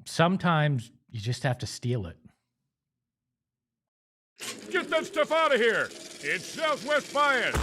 Sometimes you just have to steal it. Get that stuff out of here! It's Southwest Bias!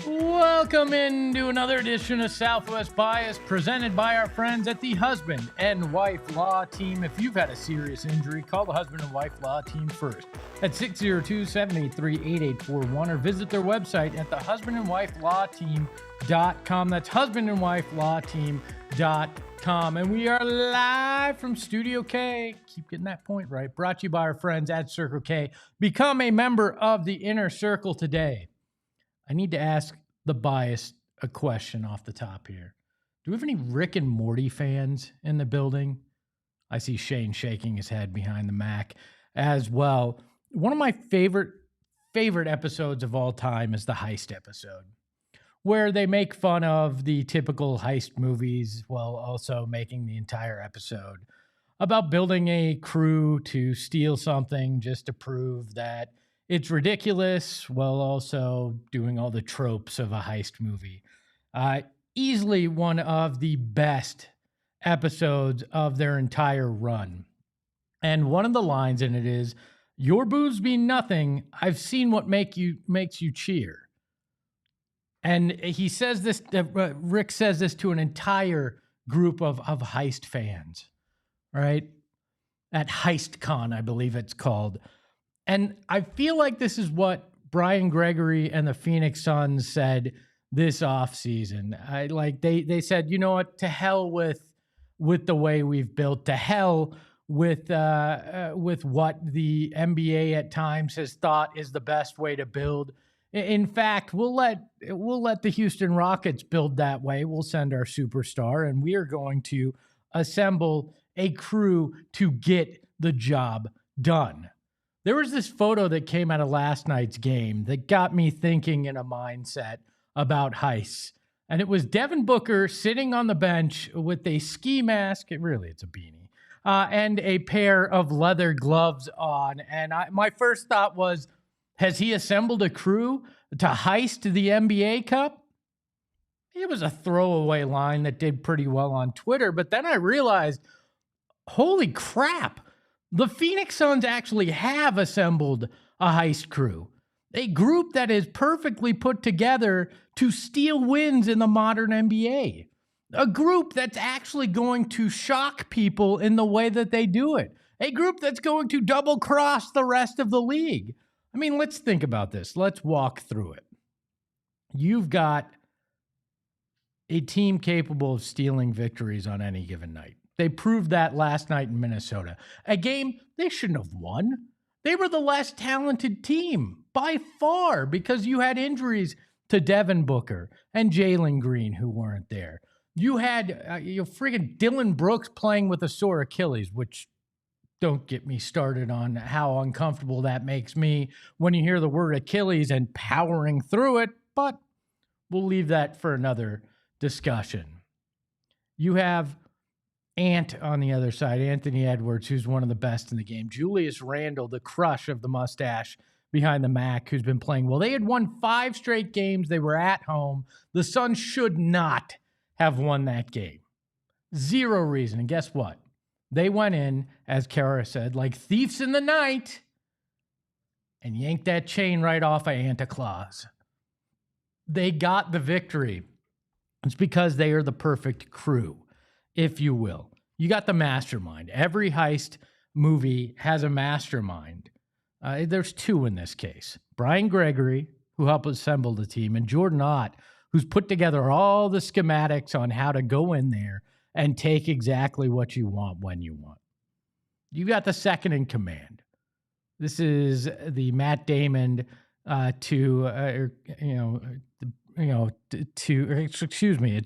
Welcome into another edition of Southwest Bias, presented by our friends at the Husband and Wife Law Team. If you've had a serious injury, call the Husband and Wife Law Team first at 602-783-8841 or visit their website at thehusbandandwifelawteam.com. That's husbandandwifelawteam.com. And we are live from Studio K. Keep getting that point right. Brought to you by our friends at Circle K. Become a member of the Inner Circle today. I need to ask the bias a question off the top here. Do we have any Rick and Morty fans in the building? I see Shane shaking his head behind the Mac as well. One of my favorite episodes of all time is the heist episode, where they make fun of the typical heist movies while also making the entire episode about building a crew to steal something just to prove that it's ridiculous, while also doing all the tropes of a heist movie. Easily one of the best episodes of their entire run. And one of the lines in it is, "Your boobs mean nothing. I've seen what makes you cheer." And he says this, Rick says this to an entire group of heist fans, right? At HeistCon, I believe it's called. And I feel like this is what Brian Gregory and the Phoenix Suns said this offseason. They said, you know what, to hell with the way we've built, to hell with what the NBA at times has thought is the best way to build. In fact, we'll let the Houston Rockets build that way. We'll send our superstar, and we are going to assemble a crew to get the job done. There was this photo that came out of last night's game that got me thinking in a mindset about heists. And it was Devin Booker sitting on the bench with a ski mask. It's a beanie. And a pair of leather gloves on. And my first thought was, has he assembled a crew to heist the NBA Cup? It was a throwaway line that did pretty well on Twitter. But then I realized, holy crap. The Phoenix Suns actually have assembled a heist crew, a group that is perfectly put together to steal wins in the modern NBA, a group that's actually going to shock people in the way that they do it, a group that's going to double cross the rest of the league. I mean, let's think about this. Let's walk through it. You've got a team capable of stealing victories on any given night. They proved that last night in Minnesota. A game they shouldn't have won. They were the less talented team by far because you had injuries to Devin Booker and Jalen Green who weren't there. You had friggin' Dillon Brooks playing with a sore Achilles, which don't get me started on how uncomfortable that makes me when you hear the word Achilles and powering through it, but we'll leave that for another discussion. You have Ant on the other side, Anthony Edwards, who's one of the best in the game. Julius Randle, the crush of the mustache behind the Mac, who's been playing well. They had won 5 straight games. They were at home. The Suns should not have won that game. Zero reason. And guess what? They went in, as Kara said, like thieves in the night and yanked that chain right off of Santa Claus. They got the victory. It's because they are the perfect crew, if you will. You got the mastermind. Every heist movie has a mastermind. There's 2 in this case. Brian Gregory, who helped assemble the team, and Jordan Ott, who's put together all the schematics on how to go in there and take exactly what you want when you want. You got the second in command. This is the Matt Damon it's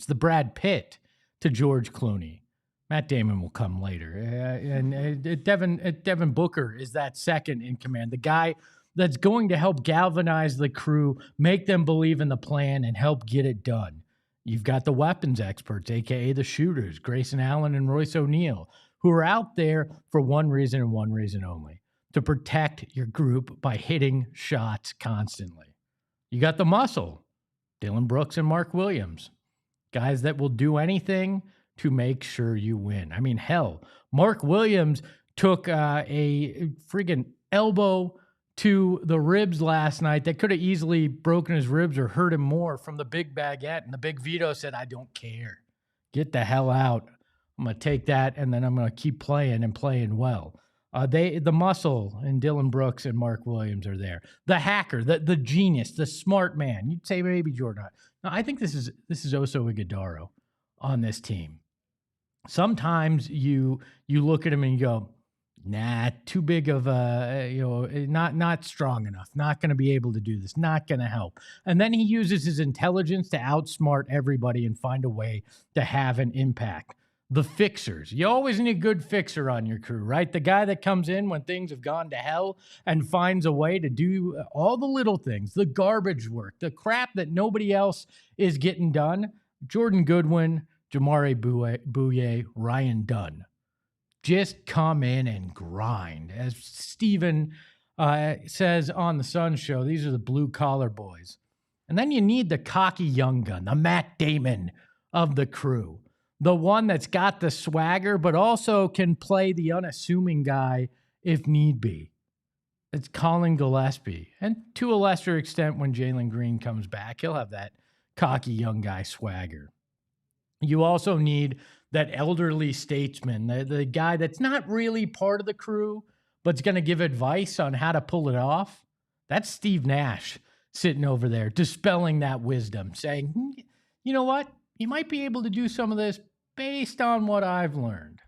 the Brad Pitt to George Clooney. Matt Damon will come later. Devin Booker is that second in command, the guy that's going to help galvanize the crew, make them believe in the plan, and help get it done. You've got the weapons experts, a.k.a. the shooters, Grayson Allen and Royce O'Neal, who are out there for one reason and one reason only, to protect your group by hitting shots constantly. You got the muscle, Dillon Brooks and Mark Williams, guys that will do anything to make sure you win. I mean, hell, Mark Williams took a friggin' elbow to the ribs last night that could have easily broken his ribs or hurt him more from the big baguette. And the big Vito said, I don't care. Get the hell out. I'm going to take that, and then I'm going to keep playing and playing well. The muscle in Dillon Brooks and Mark Williams are there. The hacker, the genius, the smart man. You'd say maybe Jordan. No, I think this is Oso Ighodaro on this team. Sometimes you look at him and you go, nah, too big of a, not strong enough, not going to be able to do this, not going to help. And then he uses his intelligence to outsmart everybody and find a way to have an impact. The fixers. You always need a good fixer on your crew, right? The guy that comes in when things have gone to hell and finds a way to do all the little things, the garbage work, the crap that nobody else is getting done. Jordan Goodwin, Jamare Bouye, Ryan Dunn. Just come in and grind. As Steven says on the Sun Show, these are the blue-collar boys. And then you need the cocky young gun, the Matt Damon of the crew. The one that's got the swagger, but also can play the unassuming guy if need be. It's Collin Gillespie. And to a lesser extent, when Jalen Green comes back, he'll have that cocky young guy swagger. You also need that elderly statesman, the guy that's not really part of the crew, but's going to give advice on how to pull it off. That's Steve Nash sitting over there, dispelling that wisdom, saying, you know what? You might be able to do some of this based on what I've learned.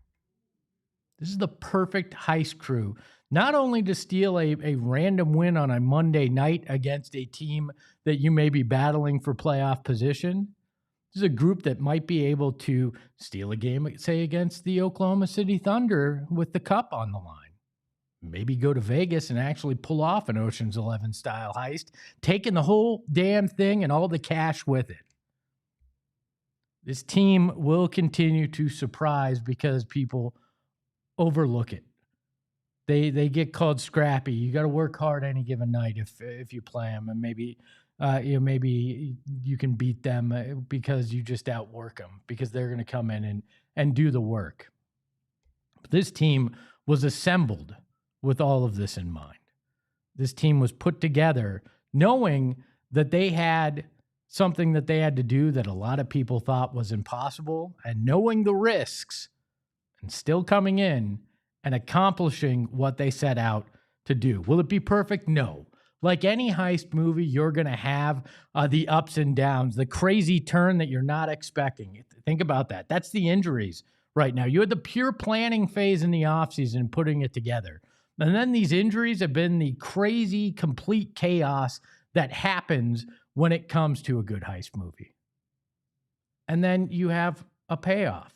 This is the perfect heist crew, not only to steal a random win on a Monday night against a team that you may be battling for playoff position. This is a group that might be able to steal a game, say, against the Oklahoma City Thunder with the cup on the line. Maybe go to Vegas and actually pull off an Ocean's 11 style heist, taking the whole damn thing and all the cash with it. This team will continue to surprise because people overlook it. They get called scrappy. You got to work hard any given night if you play them, and maybe you can beat them because you just outwork them because they're going to come in and do the work. But this team was assembled with all of this in mind. This team was put together knowing that they had something that they had to do that a lot of people thought was impossible, and knowing the risks and still coming in and accomplishing what they set out to do. Will it be perfect? No. Like any heist movie, you're going to have the ups and downs, the crazy turn that you're not expecting. Think about that. That's the injuries right now. You had the pure planning phase in the offseason, putting it together. And then these injuries have been the crazy, complete chaos that happens when it comes to a good heist movie. And then you have a payoff.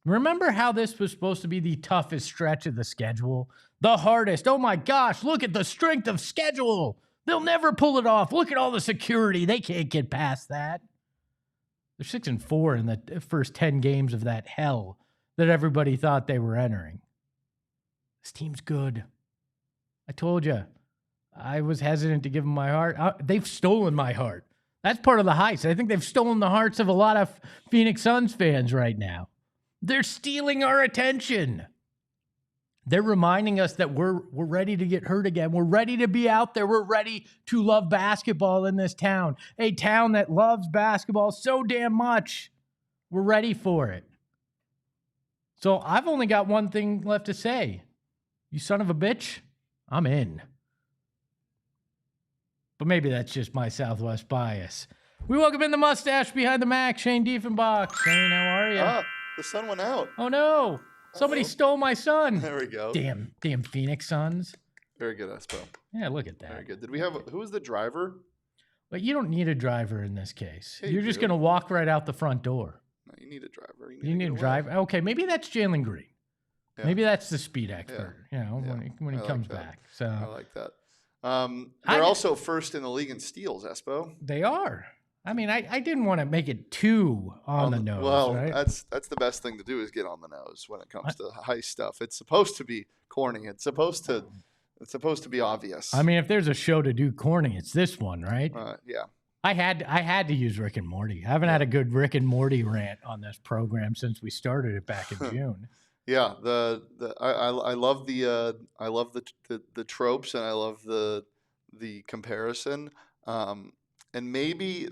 Remember how this was supposed to be the toughest stretch of the schedule? The hardest. Oh my gosh, look at the strength of schedule. They'll never pull it off. Look at all the security. They can't get past that. They're 6-4 in the first 10 games of that hell that everybody thought they were entering. This team's good. I told you. I was hesitant to give them my heart. They've stolen my heart. That's part of the heist. I think they've stolen the hearts of a lot of Phoenix Suns fans right now. They're stealing our attention. They're reminding us that we're ready to get hurt again. We're ready to be out there. We're ready to love basketball in this town. A town that loves basketball so damn much. We're ready for it. So I've only got one thing left to say. You son of a bitch, I'm in. But maybe that's just my Southwest bias. We welcome in the mustache behind the Mac, Shane Diefenbach. Shane, how are you? Ah, the sun went out. Oh, no. Somebody stole my sun. There we go. Damn Phoenix Suns. Very good, Espo. Yeah, look at that. Very good. Did we have who was the driver? But you don't need a driver in this case. Yeah, You're just going to walk right out the front door. No, you You need a driver. You need to drive. Okay, maybe that's Jalen Green. Yeah. Maybe that's the speed expert. Yeah. You know, when he comes back. So I like that. They're also first in the league in steals, Espo. They are. I mean, I didn't want to make it too on the nose. Well, right? that's the best thing to do is get on the nose when it comes to heist stuff. It's supposed to be corny. It's supposed to be obvious. I mean, if there's a show to do corny, it's this one, right? Yeah. I had to use Rick and Morty. I haven't had a good Rick and Morty rant on this program since we started it back in June. Yeah, I love the tropes, and I love the comparison. And maybe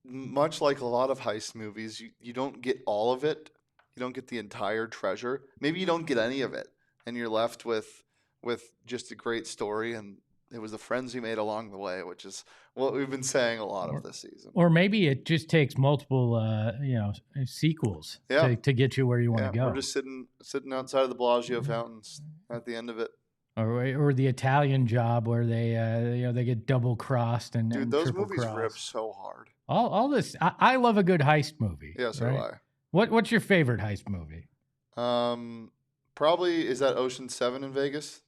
much like a lot of heist movies, you don't get all of it. You don't get the entire treasure. Maybe you don't get any of it, and you're left with just a great story. And it was the friends you made along the way, which is what we've been saying a lot of this season. Or maybe it just takes multiple, sequels to get you where you want to go. We're just sitting outside of the Bellagio fountains at the end of it. Or the Italian Job where they get double crossed and dude, those movies rip so hard. All this, I love a good heist movie. Yeah, so do I. What's your favorite heist movie? Probably is that Ocean 7 in Vegas.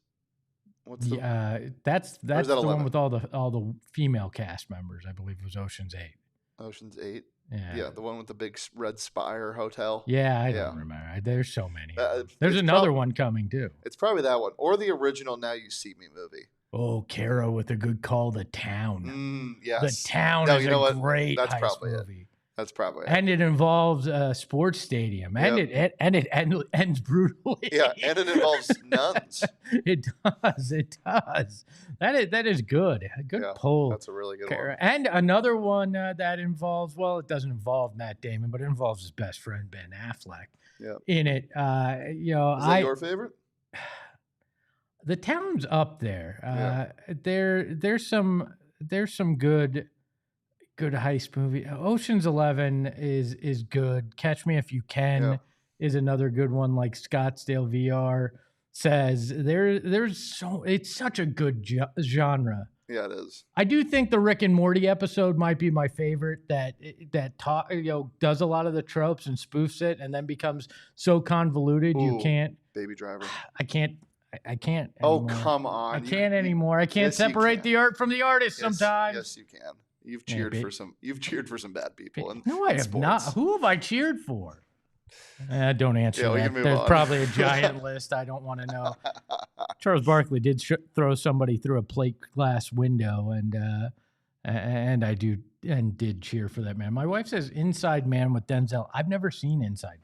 That's the one with all the female cast members. I believe it was Ocean's 8. Ocean's 8. Yeah, the one with the big red spire hotel. Yeah, I don't remember. There's so many. There's another one coming too. It's probably that one or the original Now You See Me movie. Oh, Caro with a good call, The Town. Yes. The Town is a great heist movie. That's probably it. And it involves a sports stadium, and it ends brutally. Yeah, and it involves nuns. It does. That is good. A good pull. That's a really good one. And another one that involves, well, it doesn't involve Matt Damon, but it involves his best friend Ben Affleck. Yeah. In it, Is that your favorite? The Town's up there. There's some good heist movie. Ocean's 11 is good. Catch Me If You Can is another good one. Like Scottsdale VR says, it's such a good genre. Yeah, it is. I do think the Rick and Morty episode might be my favorite. That does a lot of the tropes and spoofs it, and then becomes so convoluted you can't. Baby Driver. I can't. Oh, anymore. come on! I can't anymore. I can't separate the art from the artist sometimes. Yes, you can. You've cheered for some. You've cheered for some bad people. No, I have not. Who have I cheered for? Don't answer that. There's on. Probably a giant list. I don't want to know. Charles Barkley did throw somebody through a plate glass window, and I did cheer for that man. My wife says Inside Man with Denzel. I've never seen Inside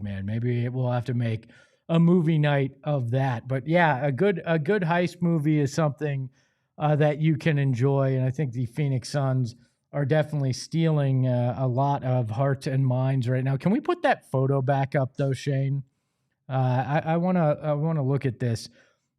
Man. Maybe we'll have to make a movie night of that. But yeah, a good heist movie is something that you can enjoy, and I think the Phoenix Suns are definitely stealing a lot of hearts and minds right now. Can we put that photo back up though, Shane? I want to look at this.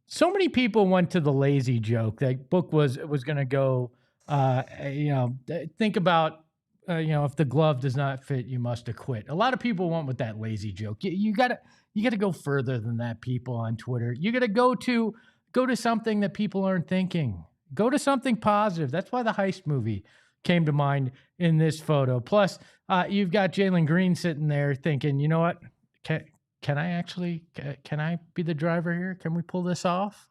So many people went to the lazy joke. That book was going to go. Think about if the glove does not fit, you must acquit. A lot of people went with that lazy joke. You got to go further than that. People on Twitter, you got to go to something that people aren't thinking. Go to something positive. That's why the heist movie came to mind in this photo. Plus, you've got Jalen Green sitting there thinking, you know what? Can I be the driver here? Can we pull this off?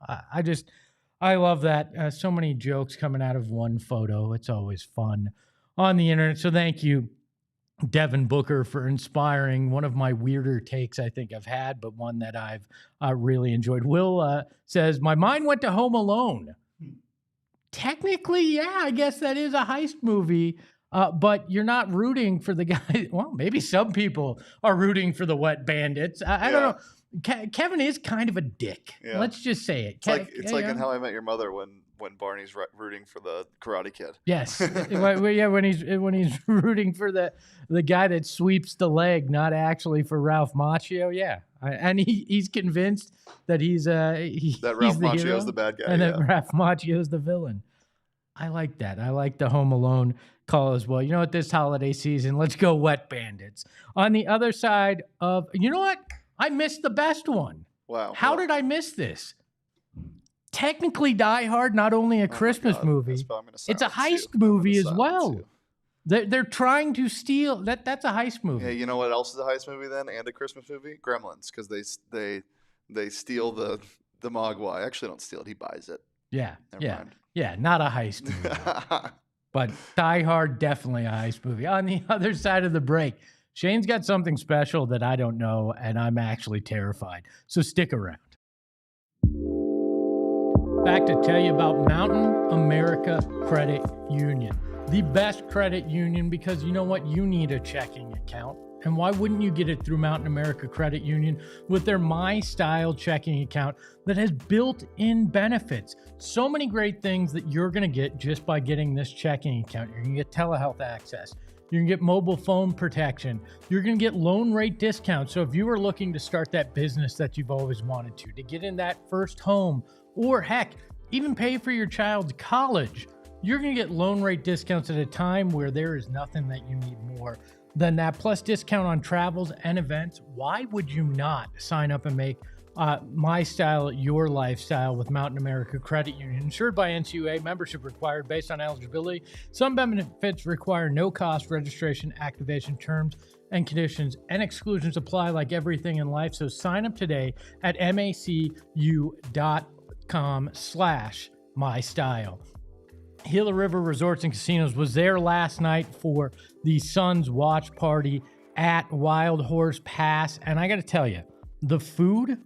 I love that. So many jokes coming out of one photo. It's always fun on the internet. So thank you, Devin Booker, for inspiring one of my weirder takes I think I've had, but one that I've really enjoyed. Will says, my mind went to Home Alone. Technically, yeah, I guess that is a heist movie, but you're not rooting for the guy. Well, maybe some people are rooting for the wet bandits. I don't know. Kevin is kind of a dick. Yeah. Let's just say it. It's like in How I Met Your Mother when Barney's rooting for the Karate Kid. Yes. When he's rooting for the guy that sweeps the leg, not actually for Ralph Macchio. Yeah. And he's convinced that that Ralph Macchio is the bad guy, and that Ralph Macchio is the villain. I like that. I like the Home Alone call as well. You know what? This holiday season, let's go wet bandits. On the other side of, you know what? I missed the best one. Wow. How did I miss this? Technically, Die Hard, not only a Christmas movie, it's a heist movie as well. They're trying to steal. That's a heist movie. Yeah, you know what else is a heist movie then, and a Christmas movie? Gremlins, because they steal the Mogwai. Actually, don't steal it. He buys it. Yeah, Never mind. yeah. Not a heist movie, but Die Hard definitely a heist movie. On the other side of the break, Shane's got something special that I don't know, and I'm actually terrified. So stick around. Back to tell you about Mountain America Credit Union, the best credit union, because you know what? You need a checking account. And why wouldn't you get it through Mountain America Credit Union with their My Style checking account that has built-in benefits? So many great things that you're going to get just by getting this checking account. You're going to get telehealth access. You're going to get mobile phone protection. You're going to get loan rate discounts. So if you are looking to start that business that you've always wanted to get in that first home, or heck, even pay for your child's college, you're going to get loan rate discounts at a time where there is nothing that you need more than that, plus discount on travels and events. Why would you not sign up and make My Style your lifestyle with Mountain America Credit Union? Insured by NCUA, membership required based on eligibility. Some benefits require no cost registration, activation. Terms and conditions and exclusions apply like everything in life. So sign up today at macu.com/mystyle. Gila River Resorts and Casinos was there last night for the Suns watch party at Wild Horse Pass. And I got to tell you, the food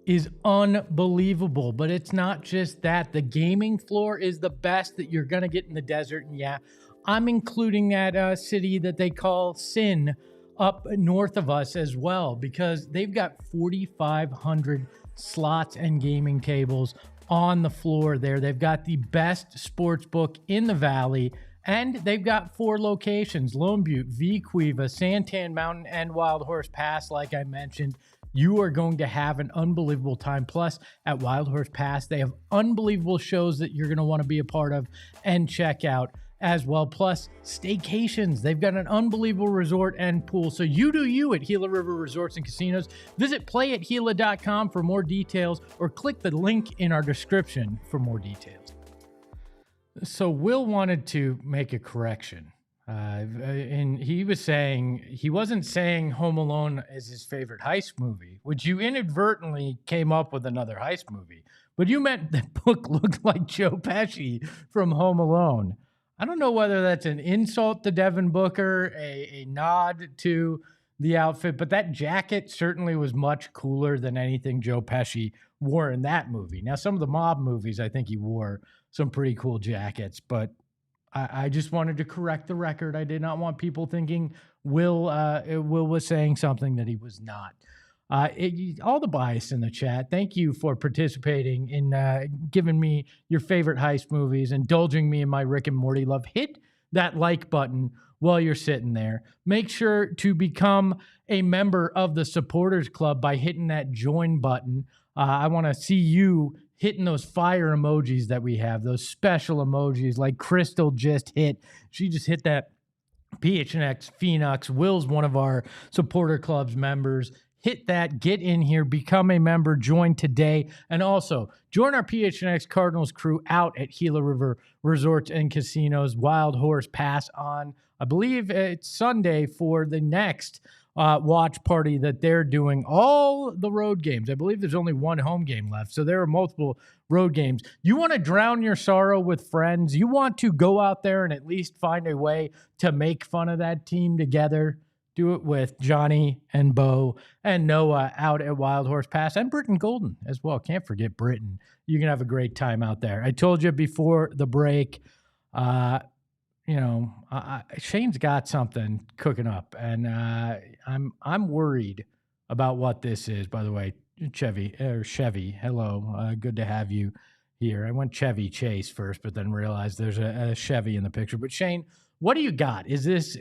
is unbelievable, but it's not just that. The gaming floor is the best that you're going to get in the desert. And yeah, I'm including that city that they call Sin up north of us as well, because they've got 4,500 slots and gaming tables on the floor there. They've got the best sports book in the valley, and they've got 4 locations: Lone Butte, Vequiva, Santan Mountain, and Wild Horse Pass. Like I mentioned, you are going to have an unbelievable time. Plus, at Wild Horse Pass, they have unbelievable shows that you're going to want to be a part of and check out as well. Plus, staycations. They've got an unbelievable resort and pool. So you do you at Gila River Resorts and Casinos. Visit playathila.com for more details, or click the link in our description for more details. So Will wanted to make a correction. And he was saying, he wasn't saying Home Alone is his favorite heist movie, which you inadvertently came up with another heist movie. But you meant the book looked like Joe Pesci from Home Alone. I don't know whether that's an insult to Devin Booker, a nod to the outfit, but that jacket certainly was much cooler than anything Joe Pesci wore in that movie. Now, some of the mob movies, I think he wore some pretty cool jackets, but I just wanted to correct the record. I did not want people thinking Will was saying something that he was not. All the bias in the chat, thank you for participating in giving me your favorite heist movies, indulging me in my Rick and Morty love. Hit that like button while you're sitting there. Make sure to become a member of the Supporters Club by hitting that join button. I want to see you hitting those fire emojis that we have, those special emojis like Crystal just hit. She just hit that PHNX Phoenix. Will's one of our Supporter Club's members. Hit that, get in here, become a member, join today, and also join our PHNX Cardinals crew out at Gila River Resorts and Casinos Wild Horse Pass on, I believe it's Sunday, for the next watch party that they're doing. All the road games. I believe there's only one home game left, so there are multiple road games. You want to drown your sorrow with friends? You want to go out there and at least find a way to make fun of that team together? Do it with Johnny and Bo and Noah out at Wild Horse Pass, and Britton Golden as well. Can't forget Britton. You can have a great time out there. I told you before the break, Shane's got something cooking up, and I'm worried about what this is. By the way, Chevy, hello, good to have you here. I went Chevy Chase first, but then realized there's a Chevy in the picture. But Shane, what do you got? Is this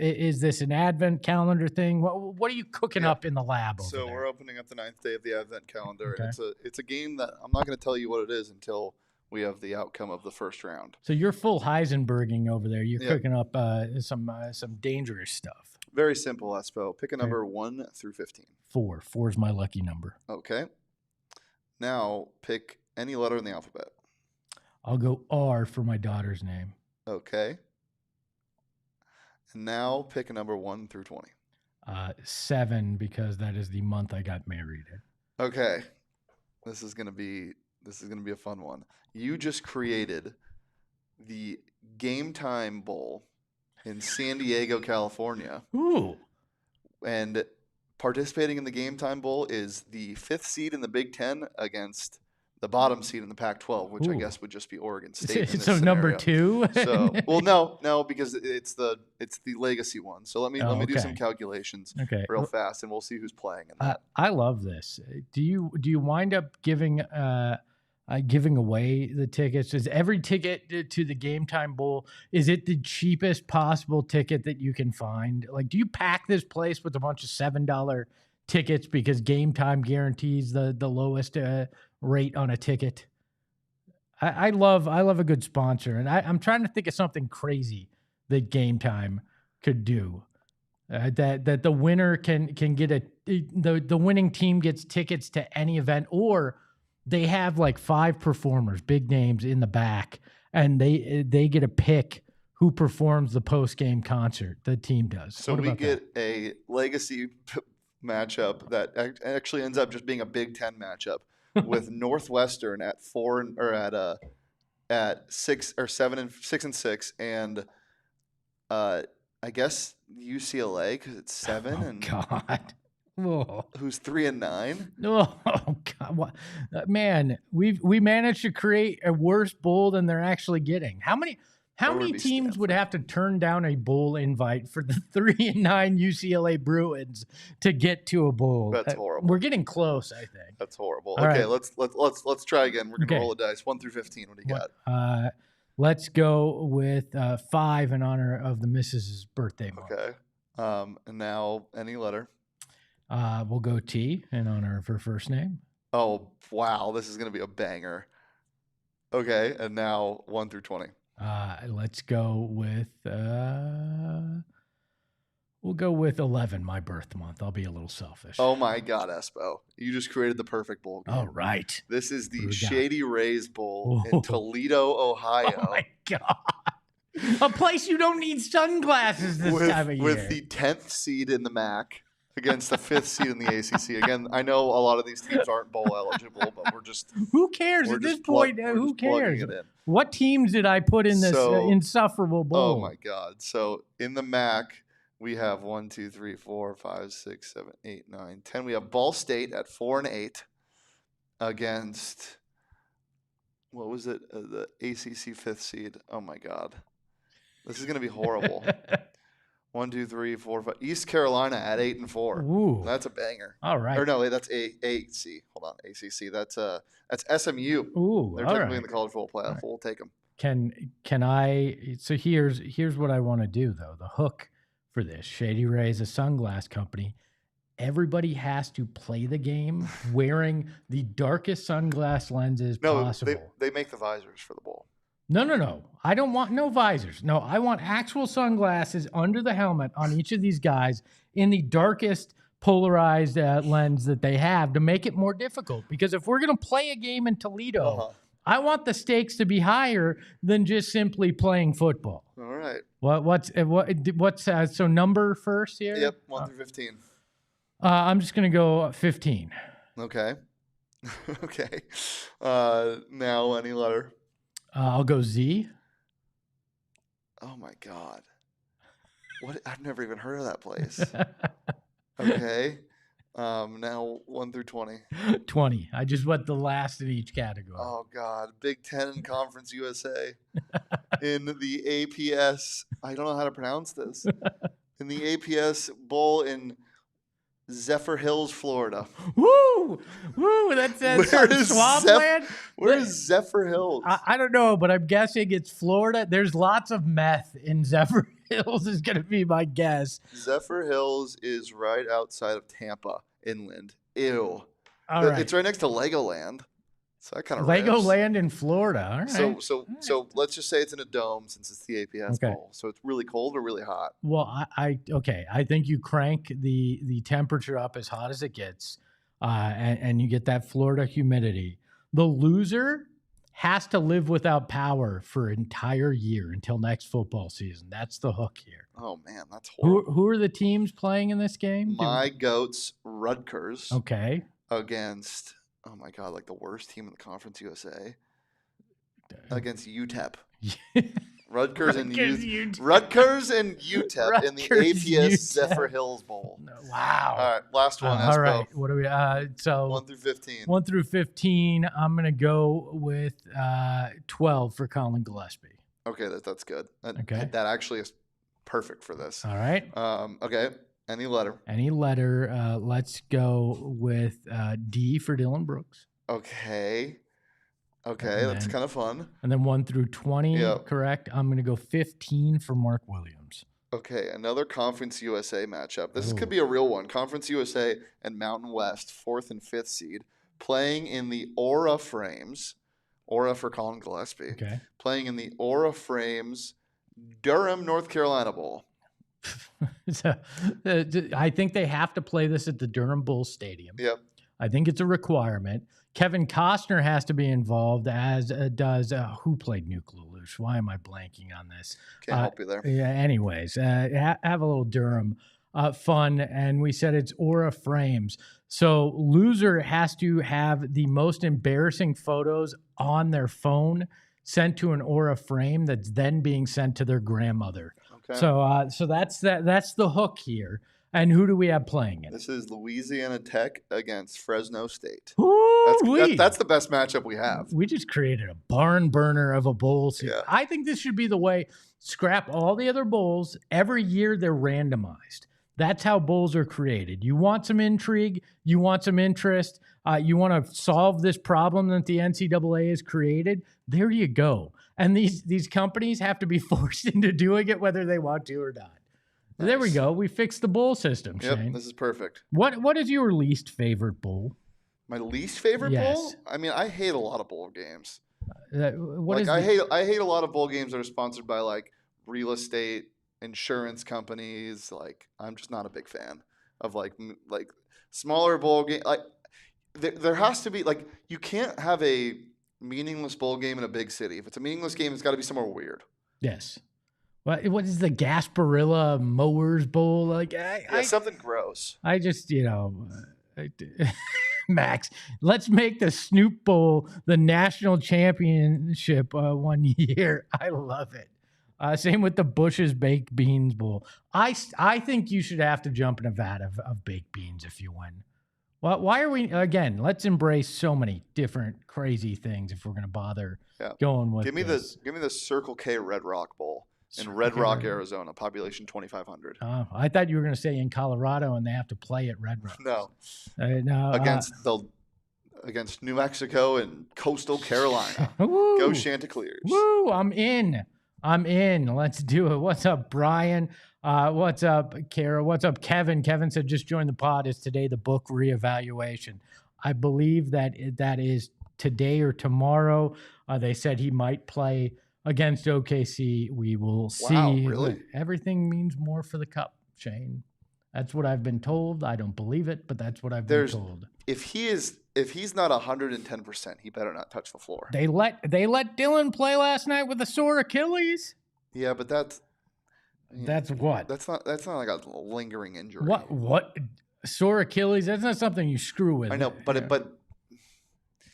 an advent calendar thing? What are you cooking up in the lab over So there? we're opening up the 9th day of the advent calendar, Okay. and it's a game that I'm not going to tell you what it is until we have the outcome of the first round. So you're full Heisenberging over there. You're cooking up some dangerous stuff. Very simple, Espo. Pick a number 1 through 15. 4. 4 is my lucky number. Okay. Now pick any letter in the alphabet. I'll go R for my daughter's name. Okay. And now pick a number 1 through 20. 7, because that is the month I got married in. Okay. This is gonna be a fun one. You just created the Game Time Bowl in San Diego, California. Ooh. And participating in the Game Time Bowl is the 5th seed in the Big Ten against the bottom seed in the Pac-12, which I guess would just be Oregon State. In this so number scenario. 2. So, well, no, because it's the legacy one. So let me do some calculations real fast, and we'll see who's playing in that. I love this. Do you wind up giving away the tickets? Is every ticket to the Game Time Bowl, is it the cheapest possible ticket that you can find? Like, do you pack this place with a bunch of $7 tickets because Game Time guarantees the lowest rate on a ticket? I love a good sponsor, and I'm trying to think of something crazy that Game Time could do. That the winner can get the winning team gets tickets to any event, or they have like 5 performers, big names in the back, and they get to pick who performs the post-game concert. The team does. So we get a legacy matchup that actually ends up just being a Big Ten matchup with Northwestern at 6 or 7 and 6 and 6, and I guess UCLA because it's 7 and God. Whoa. Who's 3 and 9? Oh God, what? Man, we managed to create a worse bowl than they're actually getting. How many teams would have to turn down a bowl invite for the 3 and 9 UCLA Bruins to get to a bowl? That's horrible. We're getting close, I think. That's horrible. All okay, right. let's try again. We're gonna roll the dice. 1 through 15. What do you got? Let's go with 5 in honor of the missus's birthday month. Okay. And now any letter. We'll go T in honor of her first name. Oh wow, this is gonna be a banger. Okay, and now 1 through 20. Let's go with we'll go with 11, my birth month. I'll be a little selfish. Oh my God, Espo. You just created the perfect bowl game. All right. This is the Shady Rays Bowl in Toledo, Ohio. Oh my God. A place you don't need sunglasses this time of year. With the 10th seed in the MAC against the 5th seed in the ACC. Again, I know a lot of these teams aren't bowl eligible, but we're just... Who cares at this point? Who cares? What teams did I put in this insufferable bowl? Oh my God. So in the MAC, we have 1, 2, 3, 4, 5, 6, 7, 8, 9, 10. We have Ball State at 4 and 8 against, what was it? The ACC 5th seed. Oh my God. This is going to be horrible. 1, 2, 3, 4, 5. East Carolina at 8 and 4. Ooh. That's a banger. All right. Or no, that's AAC. Hold on, ACC. That's SMU. Ooh. They're technically in the college football playoff. Right. We'll take them. Can I? So here's what I want to do though. The hook for this, Shady Rays, a sunglass company. Everybody has to play the game wearing the darkest sunglass lenses possible. They make the visors for the bowl. No. I don't want no visors. No, I want actual sunglasses under the helmet on each of these guys in the darkest polarized lens that they have to make it more difficult. Because if we're going to play a game in Toledo, I want the stakes to be higher than just simply playing football. All right. What's so number first here? Yep, 1 through 15. I'm just going to go 15. Okay. Okay. Now any letter. I'll go Z. Oh my God. What? I've never even heard of that place. Okay. Now 1 through 20. 20. I just went the last in each category. Oh God. Big Ten and Conference USA. In the APS. I don't know how to pronounce this. In the APS Bowl in Zephyr Hills, Florida. Woo! That's swampland. Where is Zephyr Hills? I don't know, but I'm guessing it's Florida. There's lots of meth in Zephyr Hills is going to be my guess. Zephyr Hills is right outside of Tampa, inland. Ew. All right. It's right next to Legoland. So that kind of Legoland in Florida. All right. So let's just say it's in a dome since it's the APS Bowl. So it's really cold or really hot. Well, I think you crank the temperature up as hot as it gets, and you get that Florida humidity. The loser has to live without power for an entire year until next football season. That's the hook here. Oh man, that's horrible. Who are the teams playing in this game? My goats, Rutgers, Okay. against like the worst team in the Conference USA, against UTEP. Rutgers and UTEP in the APS Zephyr Hills Bowl. Wow. All right, last one. Espo. All right. What do we? So 1 through 15. 1 through 15. I'm gonna go with 12 for Collin Gillespie. Okay, that's good. Okay. That actually is perfect for this. All right. Okay. Any letter. Let's go with D for Dillon Brooks. Okay. That's kind of fun. And then 1 through 20, correct? I'm going to go 15 for Mark Williams. Okay, another Conference USA matchup. This could be a real one. Conference USA and Mountain West, 4th and 5th seed, playing in the Aura Frames. Aura for Collin Gillespie. Okay. Playing in the Aura Frames Durham, North Carolina Bowl. So, I think they have to play this at the Durham Bulls Stadium. Yep. I think it's a requirement. Kevin Costner has to be involved, as does who played Nuke Lelouch. Why am I blanking on this? Can't help you there. Yeah. Anyways, have a little Durham fun, and we said it's Aura Frames. So loser has to have the most embarrassing photos on their phone sent to an Aura Frame that's then being sent to their grandmother. Okay. So that's the hook here. And who do we have playing it? This is Louisiana Tech against Fresno State. That's the best matchup we have. We just created a barn burner of a bowl season. Yeah. I think this should be the way. Scrap all the other bowls. Every year they're randomized. That's how bowls are created. You want some intrigue. You want some interest. You want to solve this problem that the NCAA has created. There you go. And these companies have to be forced into doing it whether they want to or not. Nice. There we go. We fixed the bowl system, Shane. Yep, this is perfect. What is your least favorite bowl? My least favorite bowl? I mean, I hate a lot of bowl games. I hate a lot of bowl games that are sponsored by like real estate, insurance companies. Like, I'm just not a big fan of like smaller bowl game. Like, there has to be like, you can't have a meaningless bowl game in a big city. If it's a meaningless game, it's got to be somewhere weird. Yes. What is the Gasparilla Mowers Bowl? Like, something gross. I just, Max, let's make the Snoop Bowl the national championship one year. I love it. Same with the Bush's Baked Beans Bowl. I think you should have to jump in a vat of baked beans if you win. Well, why are we, again, let's embrace so many different crazy things if we're going to bother going with this. Give me the Circle K Red Rock Bowl. In Red Rock, Arizona, population 2,500. Oh, I thought you were going to say in Colorado, and they have to play at Red Rock. No, no. Against New Mexico and Coastal Carolina. Go Chanticleers! Woo! I'm in. Let's do it. What's up, Brian? What's up, Kara? What's up, Kevin? Kevin said just joined the pod. Is today the book reevaluation? I believe that is today or tomorrow. They said he might play against OKC. We will see. Wow, really? Everything means more for the cup, Shane. That's what I've been told. I don't believe it, but that's what I've been told. If he's not 110%, he better not touch the floor. They let Dillon play last night with a sore Achilles. Yeah, but that's what? That's not like a lingering injury. What sore Achilles? That's not something you screw with. I know, but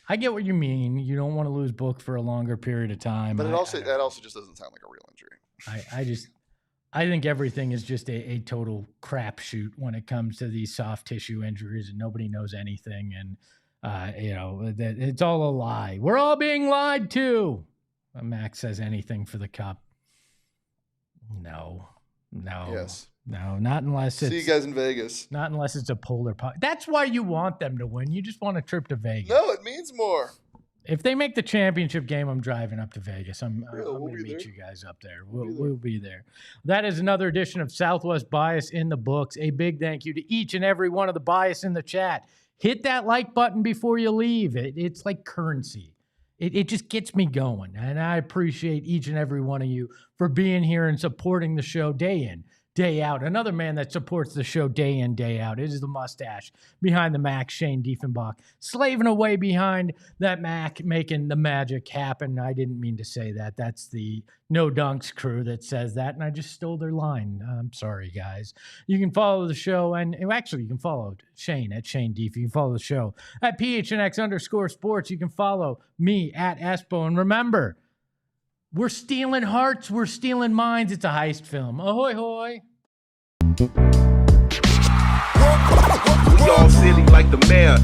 I get what you mean. You don't want to lose book for a longer period of time. But that also just doesn't sound like a real injury. I think everything is just a total crapshoot when it comes to these soft tissue injuries, and nobody knows anything, and it's all a lie. We're all being lied to. Max says anything for the cup. No. Yes. No, not unless it's... See you guys in Vegas. Not unless it's a polar pop. That's why you want them to win. You just want a trip to Vegas. No, it means more. If they make the championship game, I'm driving up to Vegas. I'm going to meet you guys up there. We'll be there. That is another edition of Southwest Bias in the books. A big thank you to each and every one of the bias in the chat. Hit that like button before you leave. It's like currency. It just gets me going. And I appreciate each and every one of you for being here and supporting the show day in, day out. Another man that supports the show day in, day out. It is the mustache behind the Mac, Shane Diefenbach, slaving away behind that Mac, making the magic happen. I didn't mean to say that. That's the No Dunks crew that says that, and I just stole their line. I'm sorry, guys. You can follow the show, and actually, you can follow Shane at Shane Dief. You can follow the show at PHNX_sports. You can follow me at Espo. And remember, we're stealing hearts. We're stealing minds. It's a heist film. Ahoy, hoy. We all silly like the mayor.